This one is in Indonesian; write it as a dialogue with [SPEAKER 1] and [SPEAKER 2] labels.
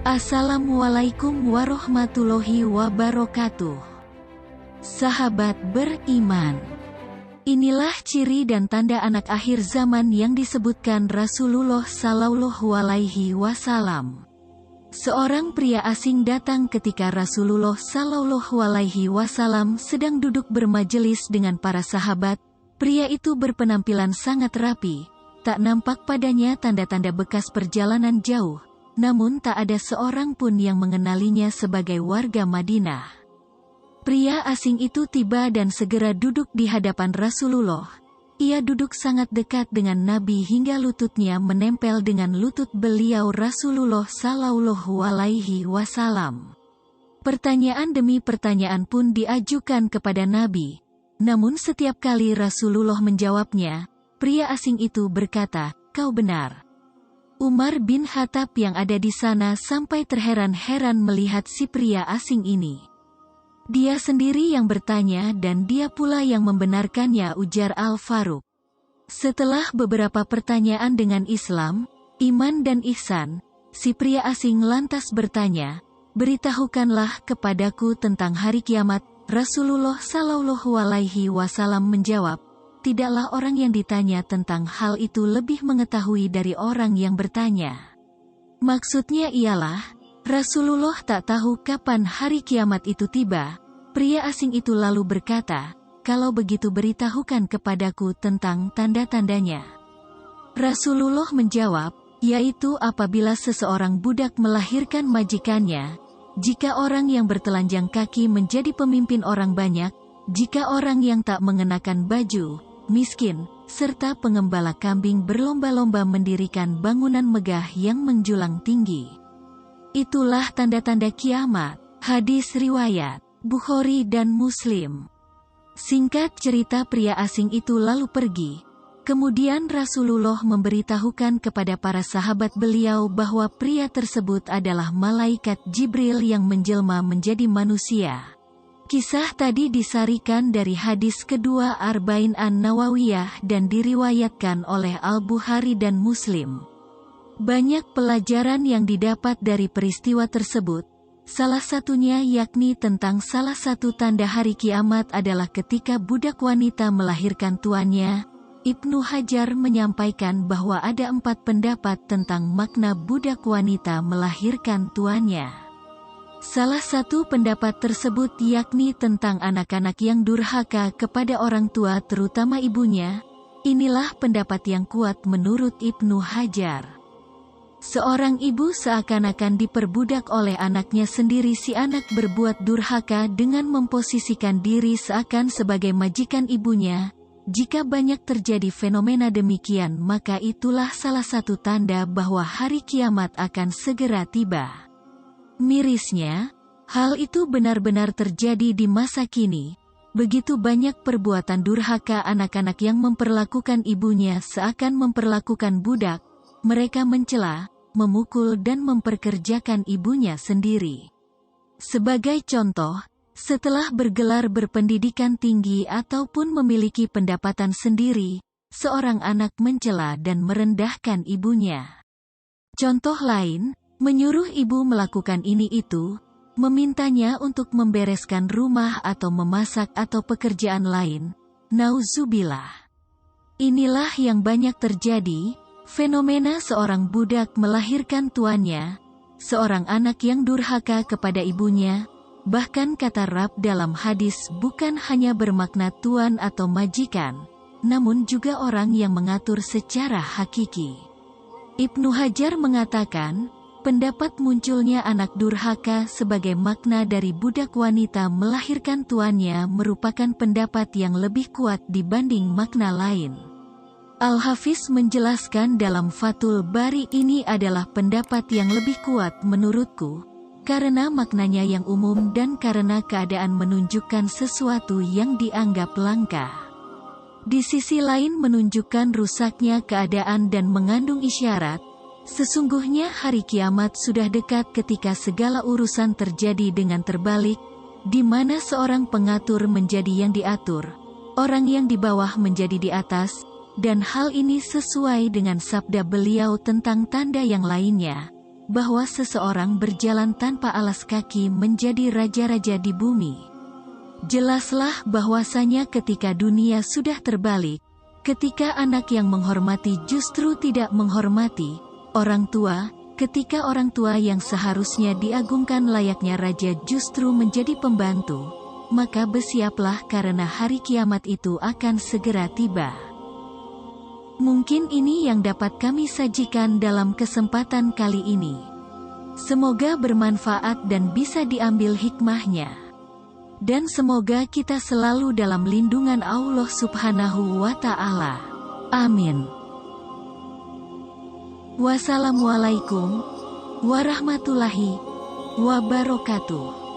[SPEAKER 1] Assalamualaikum warahmatullahi wabarakatuh. Sahabat beriman, inilah ciri dan tanda anak akhir zaman yang disebutkan Rasulullah Shallallahu Alaihi Wasallam. Seorang pria asing datang ketika Rasulullah Shallallahu Alaihi Wasallam sedang duduk bermajelis dengan para sahabat. Pria itu berpenampilan sangat rapi, tak nampak padanya tanda-tanda bekas perjalanan jauh. Namun tak ada seorang pun yang mengenalinya sebagai warga Madinah. Pria asing itu tiba dan segera duduk di hadapan Rasulullah. Ia duduk sangat dekat dengan Nabi hingga lututnya menempel dengan lutut beliau Rasulullah Shallallahu Alaihi Wasallam. Pertanyaan demi pertanyaan pun diajukan kepada Nabi. Namun setiap kali Rasulullah menjawabnya, pria asing itu berkata, "Kau benar." Umar bin Khattab yang ada di sana sampai terheran-heran melihat si pria asing ini. Dia sendiri yang bertanya dan dia pula yang membenarkannya, ujar Al-Faruq. Setelah beberapa pertanyaan dengan Islam, iman dan ihsan, si pria asing lantas bertanya, "Beritahukanlah kepadaku tentang hari kiamat." Rasulullah Shallallahu Alaihi Wasallam menjawab, "Tidaklah orang yang ditanya tentang hal itu lebih mengetahui dari orang yang bertanya." Maksudnya ialah, Rasulullah tak tahu kapan hari kiamat itu tiba. Pria asing itu lalu berkata, "Kalau begitu beritahukan kepadaku tentang tanda-tandanya." Rasulullah menjawab, yaitu apabila seseorang budak melahirkan majikannya, jika orang yang bertelanjang kaki menjadi pemimpin orang banyak, jika orang yang tak mengenakan baju, miskin, serta pengembala kambing berlomba-lomba mendirikan bangunan megah yang menjulang tinggi. Itulah tanda-tanda kiamat. Hadis riwayat Bukhari dan Muslim. Singkat cerita, pria asing itu lalu pergi. Kemudian Rasulullah memberitahukan kepada para sahabat beliau bahwa pria tersebut adalah malaikat Jibril yang menjelma menjadi manusia. Kisah tadi disarikan dari hadis kedua Arba'in An-Nawawiyah dan diriwayatkan oleh Al-Bukhari dan Muslim. Banyak pelajaran yang didapat dari peristiwa tersebut. Salah satunya yakni tentang salah satu tanda hari kiamat adalah ketika budak wanita melahirkan tuannya. Ibnu Hajar menyampaikan bahwa ada 4 pendapat tentang makna budak wanita melahirkan tuannya. Salah satu pendapat tersebut yakni tentang anak-anak yang durhaka kepada orang tua terutama ibunya. Inilah pendapat yang kuat menurut Ibnu Hajar. Seorang ibu seakan-akan diperbudak oleh anaknya sendiri. Si anak berbuat durhaka dengan memposisikan diri seakan sebagai majikan ibunya. Jika banyak terjadi fenomena demikian, maka itulah salah satu tanda bahwa hari kiamat akan segera tiba. Mirisnya, hal itu benar-benar terjadi di masa kini. Begitu banyak perbuatan durhaka anak-anak yang memperlakukan ibunya seakan memperlakukan budak. Mereka mencela, memukul dan memperkerjakan ibunya sendiri. Sebagai contoh, setelah bergelar berpendidikan tinggi ataupun memiliki pendapatan sendiri, seorang anak mencela dan merendahkan ibunya. Contoh lain, menyuruh ibu melakukan ini itu, memintanya untuk membereskan rumah atau memasak atau pekerjaan lain. Nauzubillah. Inilah yang banyak terjadi, fenomena seorang budak melahirkan tuannya, seorang anak yang durhaka kepada ibunya. Bahkan kata Rab dalam hadis bukan hanya bermakna tuan atau majikan, namun juga orang yang mengatur secara hakiki. Ibnu Hajar mengatakan, pendapat munculnya anak durhaka sebagai makna dari budak wanita melahirkan tuannya merupakan pendapat yang lebih kuat dibanding makna lain. Al-Hafiz menjelaskan dalam Fathul Bari, ini adalah pendapat yang lebih kuat menurutku, karena maknanya yang umum dan karena keadaan menunjukkan sesuatu yang dianggap langka. Di sisi lain menunjukkan rusaknya keadaan dan mengandung isyarat, sesungguhnya hari kiamat sudah dekat ketika segala urusan terjadi dengan terbalik, di mana seorang pengatur menjadi yang diatur, orang yang di bawah menjadi di atas, dan hal ini sesuai dengan sabda beliau tentang tanda yang lainnya. bahwa seseorang berjalan tanpa alas kaki menjadi raja-raja di bumi. Jelaslah bahwasanya ketika dunia sudah terbalik, ketika anak yang menghormati justru tidak menghormati orang tua, ketika orang tua yang seharusnya diagungkan layaknya raja justru menjadi pembantu, maka bersiaplah karena hari kiamat itu akan segera tiba. Mungkin ini yang dapat kami sajikan dalam kesempatan kali ini. Semoga bermanfaat dan bisa diambil hikmahnya. Dan semoga kita selalu dalam lindungan Allah Subhanahu wa Ta'ala. Amin. Wassalamualaikum warahmatullahi wabarakatuh.